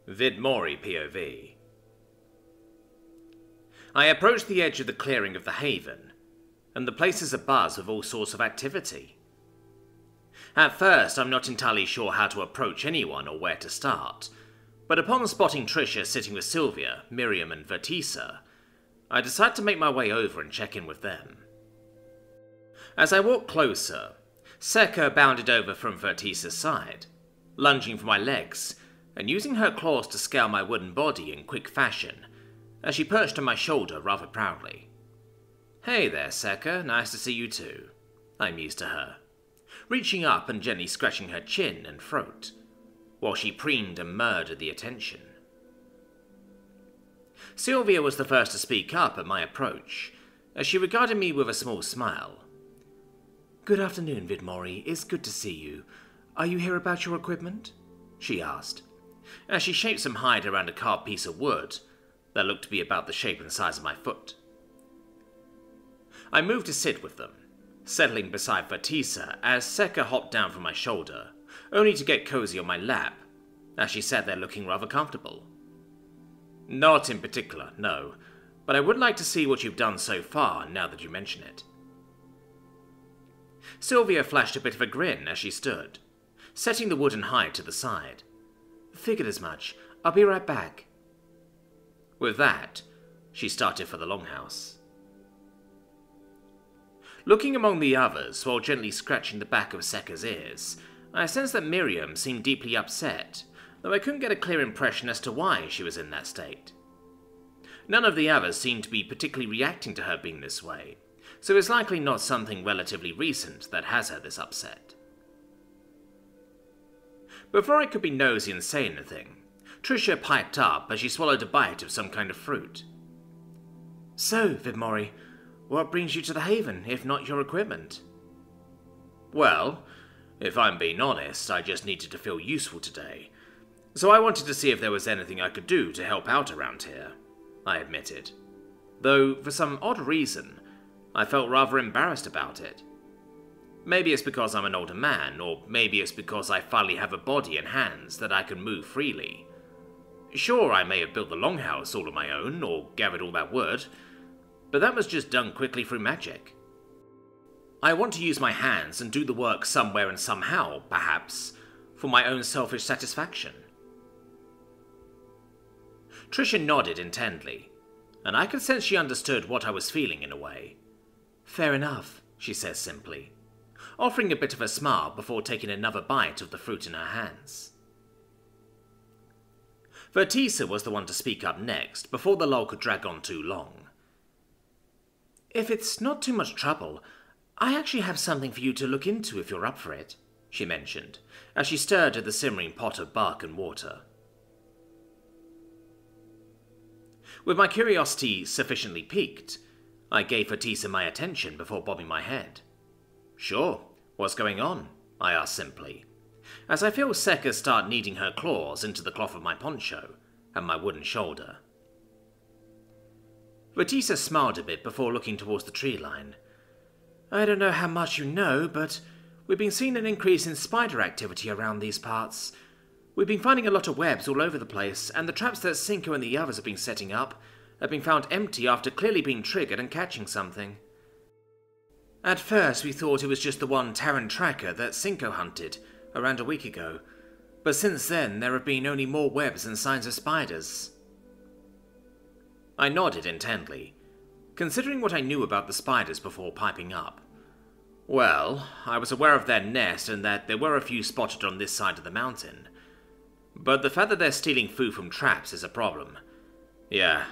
Vidmori POV. I approach the edge of the clearing of the haven, and the place is abuzz with all sorts of activity. At first, I'm not entirely sure how to approach anyone or where to start, but upon spotting Trisha sitting with Sylvia, Miriam and Vertisa, I decide to make my way over and check in with them. As I walk closer, Seka bounded over from Vertisa's side, lunging for my legs and using her claws to scale my wooden body in quick fashion, as she perched on my shoulder rather proudly. "Hey there, Seka, nice to see you too," I mused to her, reaching up and gently scratching her chin and throat, while she preened and murdered the attention. Sylvia was the first to speak up at my approach, as she regarded me with a small smile. "Good afternoon, Vidmori. It's good to see you. Are you here about your equipment?" she asked, as she shaped some hide around a carved piece of wood that looked to be about the shape and size of my foot. I moved to sit with them, settling beside Vertisa as Seka hopped down from my shoulder, only to get cozy on my lap, as she sat there looking rather comfortable. "Not in particular, no, but I would like to see what you've done so far now that you mention it." Sylvia flashed a bit of a grin as she stood, setting the wooden hide to the side. "Figured as much. I'll be right back." With that, she started for the longhouse. Looking among the others while gently scratching the back of Seka's ears, I sensed that Miriam seemed deeply upset, though I couldn't get a clear impression as to why she was in that state. None of the others seemed to be particularly reacting to her being this way, so it's likely not something relatively recent that has her this upset. Before I could be nosy and say anything, Trisha piped up as she swallowed a bite of some kind of fruit. "So, Vidmori, what brings you to the haven, if not your equipment?" "Well, if I'm being honest, I just needed to feel useful today, so I wanted to see if there was anything I could do to help out around here," I admitted, though for some odd reason, I felt rather embarrassed about it. Maybe it's because I'm an older man, or maybe it's because I finally have a body and hands that I can move freely. Sure, I may have built the longhouse all on my own, or gathered all that wood, but that was just done quickly through magic. I want to use my hands and do the work somewhere and somehow, perhaps, for my own selfish satisfaction. Trisha nodded intently, and I could sense she understood what I was feeling in a way. "Fair enough," she says simply, offering a bit of a smile before taking another bite of the fruit in her hands. Vertisa was the one to speak up next, before the lull could drag on too long. "If it's not too much trouble, I actually have something for you to look into if you're up for it," she mentioned, as she stirred at the simmering pot of bark and water. With my curiosity sufficiently piqued, I gave Vertisa my attention before bobbing my head. "Sure, what's going on?" I asked simply, as I feel Seka start kneading her claws into the cloth of my poncho and my wooden shoulder. Vertisa smiled a bit before looking towards the tree line. "I don't know how much you know, but we've been seeing an increase in spider activity around these parts. We've been finding a lot of webs all over the place, and the traps that Cinco and the others have been setting up have been found empty after clearly being triggered and catching something. At first we thought it was just the one Terran tracker that Cinco hunted around a week ago, but since then there have been only more webs and signs of spiders." I nodded intently, considering what I knew about the spiders before piping up. Well, I was aware of their nest and that there were a few spotted on this side of the mountain, but the fact that they're stealing food from traps is a problem. "Yeah,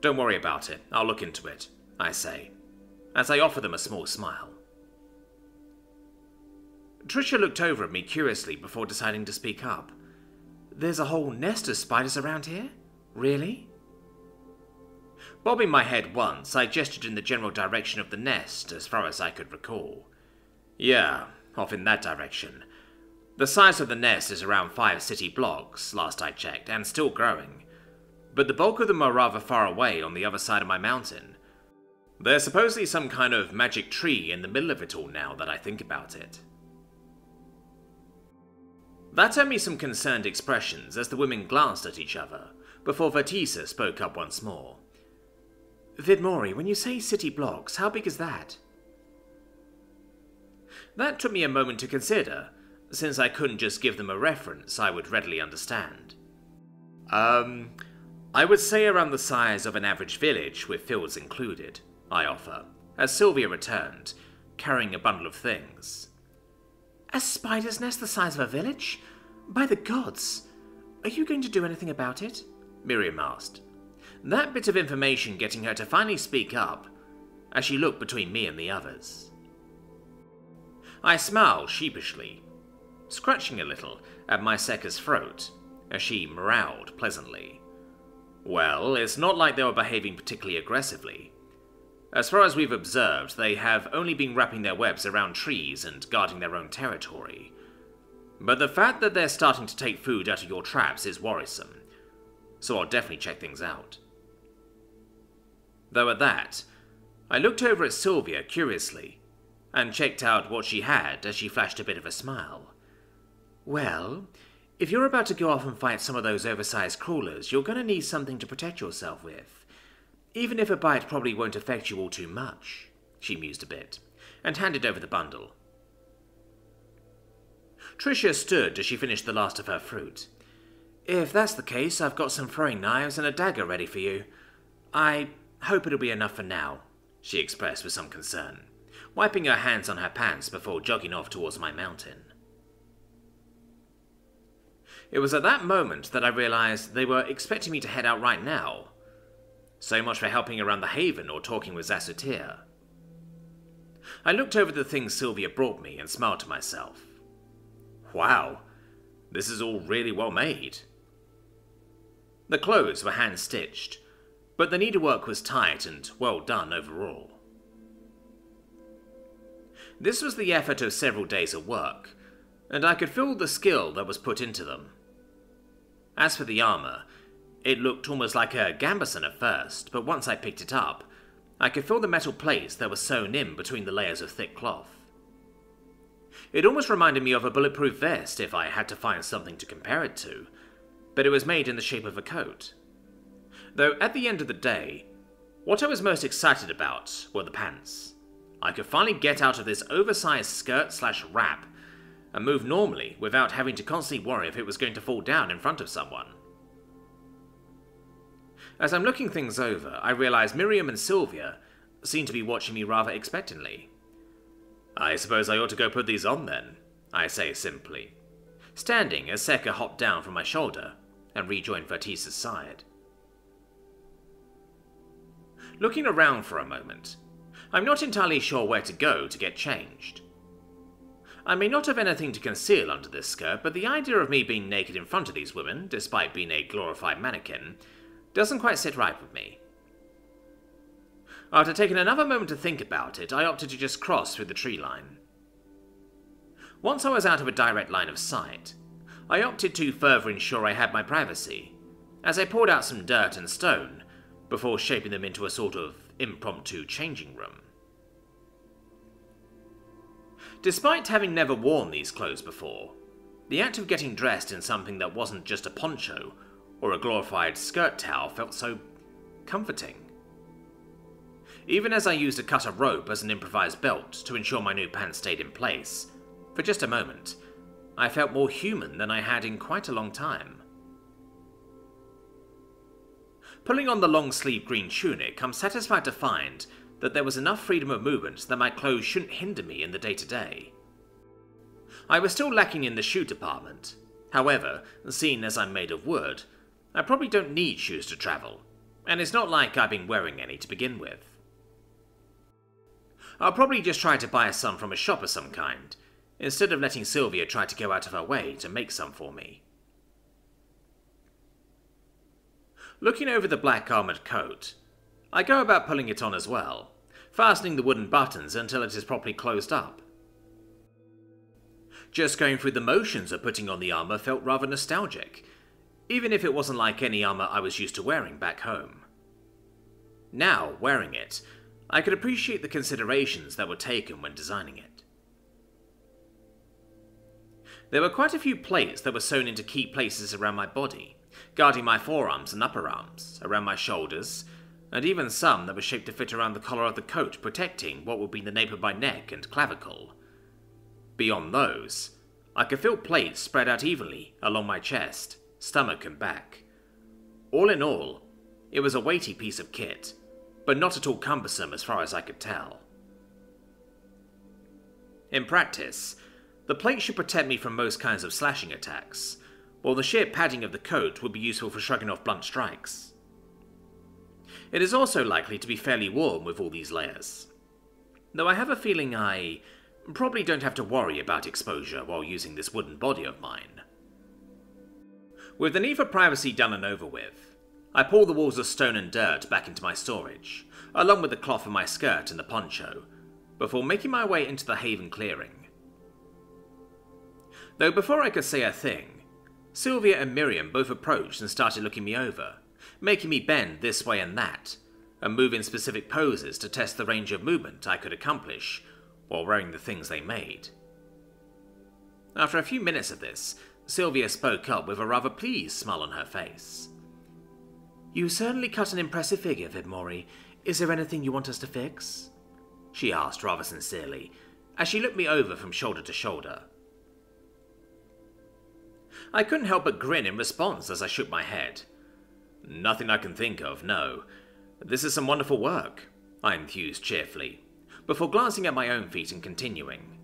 don't worry about it, I'll look into it," I say, as I offer them a small smile. Trisha looked over at me curiously before deciding to speak up. "There's a whole nest of spiders around here? Really?" Bobbing my head once, I gestured in the general direction of the nest as far as I could recall. "Yeah, off in that direction. The size of the nest is around 5 city blocks, last I checked, and still growing. But the bulk of them are rather far away on the other side of my mountain. There's supposedly some kind of magic tree in the middle of it all now that I think about it." That earned me some concerned expressions as the women glanced at each other, before Vertisa spoke up once more. Vidmori, when you say city blocks, how big is that? That took me a moment to consider, since I couldn't just give them a reference I would readily understand. I would say around the size of an average village with fields included, I offer, as Sylvia returned, carrying a bundle of things. A spider's nest the size of a village? By the gods! Are you going to do anything about it? Miriam asked, that bit of information getting her to finally speak up, as she looked between me and the others. I smiled sheepishly, scratching a little at my Sekka's throat, as she meowed pleasantly. Well, it's not like they were behaving particularly aggressively. As far as we've observed, they have only been wrapping their webs around trees and guarding their own territory. But the fact that they're starting to take food out of your traps is worrisome, so I'll definitely check things out. Though at that, I looked over at Sylvia curiously, and checked out what she had as she flashed a bit of a smile. Well, if you're about to go off and fight some of those oversized crawlers, you're going to need something to protect yourself with. Even if a bite probably won't affect you all too much, she mused a bit, and handed over the bundle. Tricia stood as she finished the last of her fruit. If that's the case, I've got some throwing knives and a dagger ready for you. I hope it'll be enough for now, she expressed with some concern, wiping her hands on her pants before jogging off towards my mountain. It was at that moment that I realized they were expecting me to head out right now. So much for helping around the haven or talking with Zasutir. I looked over the things Sylvia brought me and smiled to myself. Wow, this is all really well made. The clothes were hand-stitched, but the needlework was tight and well done overall. This was the effort of several days of work, and I could feel the skill that was put into them. As for the armor, it looked almost like a gambeson at first, but once I picked it up, I could feel the metal plates that were sewn in between the layers of thick cloth. It almost reminded me of a bulletproof vest if I had to find something to compare it to, but it was made in the shape of a coat. Though at the end of the day, what I was most excited about were the pants. I could finally get out of this oversized skirt/wrap and move normally without having to constantly worry if it was going to fall down in front of someone. As I'm looking things over, I realize Miriam and Sylvia seem to be watching me rather expectantly. I suppose I ought to go put these on then, I say simply, standing as Sekka hopped down from my shoulder and rejoined Vertisa's side. Looking around for a moment, I'm not entirely sure where to go to get changed. I may not have anything to conceal under this skirt, but the idea of me being naked in front of these women, despite being a glorified mannequin, doesn't quite sit right with me. After taking another moment to think about it, I opted to just cross through the tree line. Once I was out of a direct line of sight, I opted to further ensure I had my privacy, as I poured out some dirt and stone before shaping them into a sort of impromptu changing room. Despite having never worn these clothes before, the act of getting dressed in something that wasn't just a poncho or a glorified skirt towel felt so comforting. Even as I used a cut of rope as an improvised belt to ensure my new pants stayed in place, for just a moment, I felt more human than I had in quite a long time. Pulling on the long-sleeved green tunic, I'm satisfied to find that there was enough freedom of movement that my clothes shouldn't hinder me in the day-to-day. I was still lacking in the shoe department. However, seeing as I'm made of wood, I probably don't need shoes to travel, and it's not like I've been wearing any to begin with. I'll probably just try to buy some from a shop of some kind, instead of letting Sylvia try to go out of her way to make some for me. Looking over the black armoured coat, I go about pulling it on as well, fastening the wooden buttons until it is properly closed up. Just going through the motions of putting on the armour felt rather nostalgic, even if it wasn't like any armour I was used to wearing back home. Now, wearing it, I could appreciate the considerations that were taken when designing it. There were quite a few plates that were sewn into key places around my body, guarding my forearms and upper arms, around my shoulders, and even some that were shaped to fit around the collar of the coat, protecting what would be the nape of my neck and clavicle. Beyond those, I could feel plates spread out evenly along my chest, stomach and back. All in all, it was a weighty piece of kit, but not at all cumbersome as far as I could tell. In practice, the plate should protect me from most kinds of slashing attacks, while the sheer padding of the coat would be useful for shrugging off blunt strikes. It is also likely to be fairly warm with all these layers, though I have a feeling I probably don't have to worry about exposure while using this wooden body of mine. With the need for privacy done and over with, I pull the walls of stone and dirt back into my storage, along with the cloth of my skirt and the poncho, before making my way into the Haven clearing. Though before I could say a thing, Sylvia and Miriam both approached and started looking me over, making me bend this way and that, and move in specific poses to test the range of movement I could accomplish while wearing the things they made. After a few minutes of this, Sylvia spoke up with a rather pleased smile on her face. "You certainly cut an impressive figure, Vidmori. Is there anything you want us to fix?" she asked rather sincerely, as she looked me over from shoulder to shoulder. I couldn't help but grin in response as I shook my head. "Nothing I can think of, no. This is some wonderful work," I enthused cheerfully, before glancing at my own feet and continuing.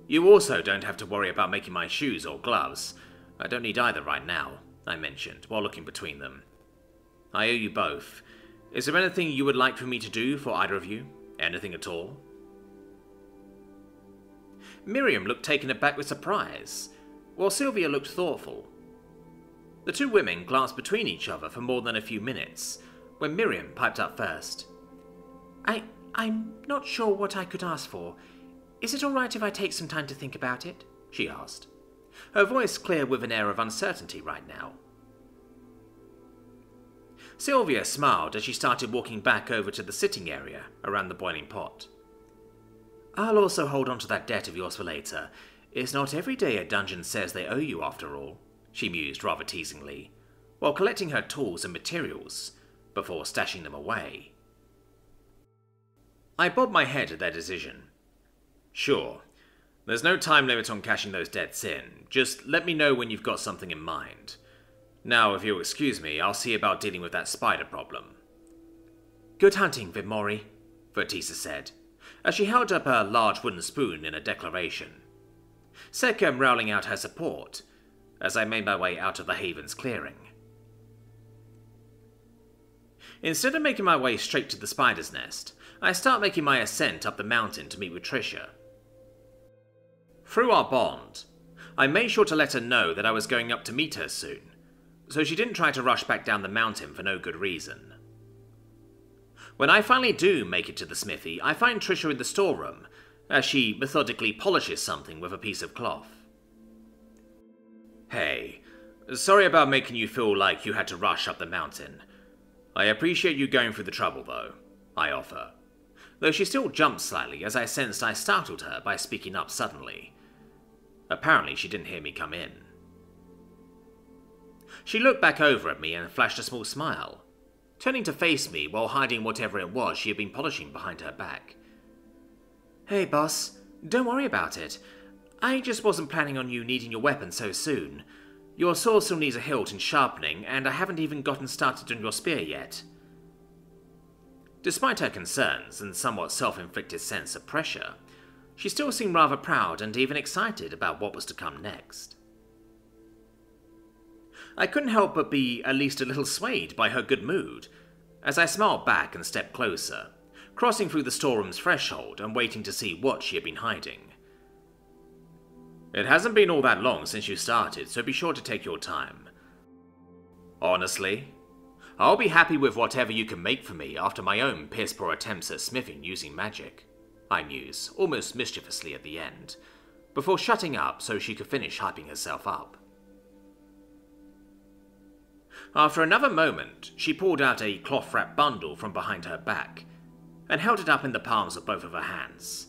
"You also don't have to worry about making my shoes or gloves. I don't need either right now," I mentioned, while looking between them. "I owe you both. Is there anything you would like for me to do for either of you? Anything at all?" Miriam looked taken aback with surprise, while Sylvia looked thoughtful. The two women glanced between each other for more than a few minutes, when Miriam piped up first. I'm not sure what I could ask for. Is it all right if I take some time to think about it?" she asked, her voice clear with an air of uncertainty right now. Sylvia smiled as she started walking back over to the sitting area around the boiling pot. "I'll also hold on to that debt of yours for later. It's not every day a dungeon says they owe you after all," she mused rather teasingly, while collecting her tools and materials before stashing them away. I bobbed my head at their decision. "Sure. There's no time limit on cashing those debts in. Just let me know when you've got something in mind. Now, if you'll excuse me, I'll see about dealing with that spider problem." "Good hunting, Vidmori," Vertisa said, as she held up her large wooden spoon in a declaration, Sekam rolling out her support as I made my way out of the Haven's clearing. Instead of making my way straight to the spider's nest, I start making my ascent up the mountain to meet with Tricia. Through our bond, I made sure to let her know that I was going up to meet her soon, so she didn't try to rush back down the mountain for no good reason. When I finally do make it to the smithy, I find Tricia in the storeroom, as she methodically polishes something with a piece of cloth. "Hey, sorry about making you feel like you had to rush up the mountain. I appreciate you going through the trouble, though," I offer, though she still jumped slightly as I sensed I startled her by speaking up suddenly. Apparently she didn't hear me come in. She looked back over at me and flashed a small smile, turning to face me while hiding whatever it was she had been polishing behind her back. "Hey, boss, don't worry about it. I just wasn't planning on you needing your weapon so soon. Your sword still needs a hilt and sharpening, and I haven't even gotten started on your spear yet." Despite her concerns and somewhat self-inflicted sense of pressure, she still seemed rather proud and even excited about what was to come next. I couldn't help but be at least a little swayed by her good mood, as I smiled back and stepped closer, crossing through the storeroom's threshold and waiting to see what she had been hiding. "It hasn't been all that long since you started, so be sure to take your time. Honestly, I'll be happy with whatever you can make for me after my own piss-poor attempts at smithing using magic," I mused, almost mischievously at the end, before shutting up so she could finish hyping herself up. After another moment, she pulled out a cloth-wrapped bundle from behind her back and held it up in the palms of both of her hands.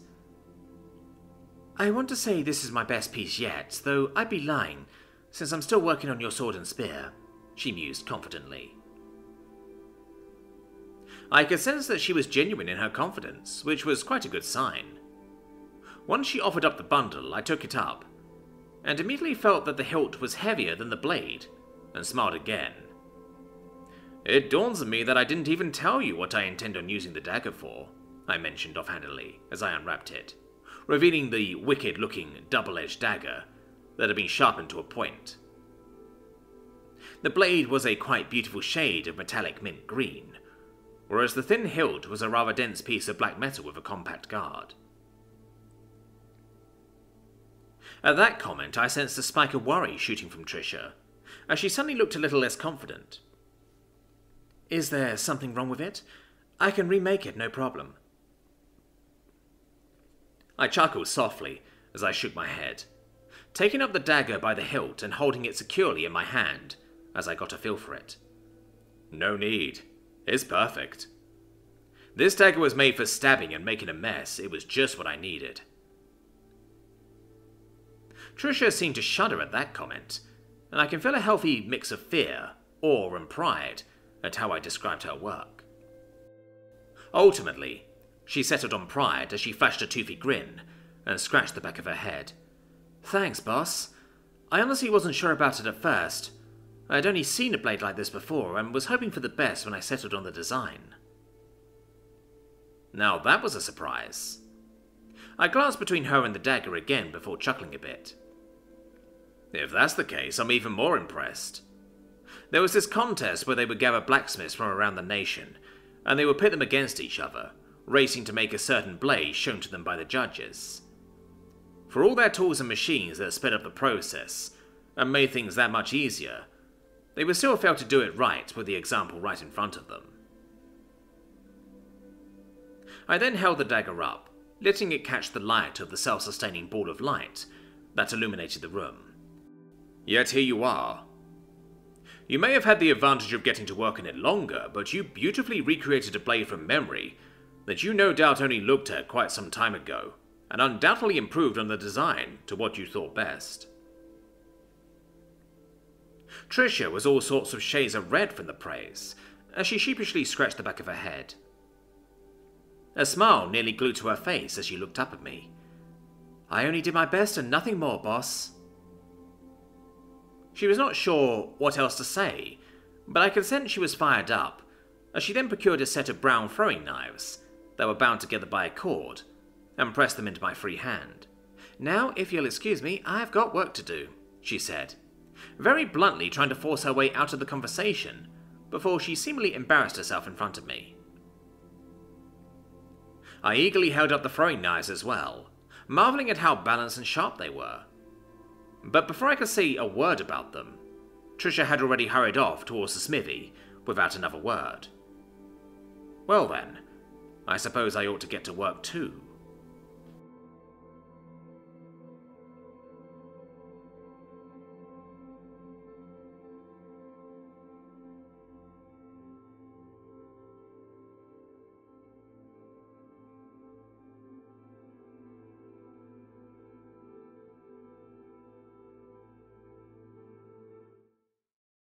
I want to say this is my best piece yet, though I'd be lying, since I'm still working on your sword and spear, she mused confidently. I could sense that she was genuine in her confidence, which was quite a good sign. Once she offered up the bundle, I took it up, and immediately felt that the hilt was heavier than the blade, and smiled again. It dawns on me that I didn't even tell you what I intend on using the dagger for, I mentioned offhandedly as I unwrapped it, revealing the wicked-looking double-edged dagger that had been sharpened to a point. The blade was a quite beautiful shade of metallic mint green, whereas the thin hilt was a rather dense piece of black metal with a compact guard. At that comment, I sensed a spike of worry shooting from Trisha, as she suddenly looked a little less confident. Is there something wrong with it? I can remake it, no problem. I chuckled softly as I shook my head, taking up the dagger by the hilt and holding it securely in my hand as I got a feel for it. No need. It's perfect. This dagger was made for stabbing and making a mess. It was just what I needed. Trisha seemed to shudder at that comment, and I can feel a healthy mix of fear, awe, and pride at how I described her work. Ultimately, she settled on pride as she flashed a toothy grin and scratched the back of her head. Thanks, boss. I honestly wasn't sure about it at first. I had only seen a blade like this before and was hoping for the best when I settled on the design. Now that was a surprise. I glanced between her and the dagger again before chuckling a bit. If that's the case, I'm even more impressed. There was this contest where they would gather blacksmiths from around the nation, and they would pit them against each other, racing to make a certain blade shown to them by the judges. For all their tools and machines that sped up the process, and made things that much easier, they would still fail to do it right with the example right in front of them. I then held the dagger up, letting it catch the light of the self-sustaining ball of light that illuminated the room. Yet here you are. You may have had the advantage of getting to work on it longer, but you beautifully recreated a blade from memory that you no doubt only looked at quite some time ago, and undoubtedly improved on the design to what you thought best. Trisha was all sorts of shades of red from the praise, as she sheepishly scratched the back of her head. A smile nearly glued to her face as she looked up at me. I only did my best and nothing more, boss. She was not sure what else to say, but I could sense she was fired up, as she then procured a set of brown throwing knives that were bound together by a cord, and pressed them into my free hand. Now, if you'll excuse me, I've got work to do, she said, very bluntly trying to force her way out of the conversation, before she seemingly embarrassed herself in front of me. I eagerly held up the throwing knives as well, marveling at how balanced and sharp they were. But before I could say a word about them, Trisha had already hurried off towards the smithy without another word. Well then, I suppose I ought to get to work too.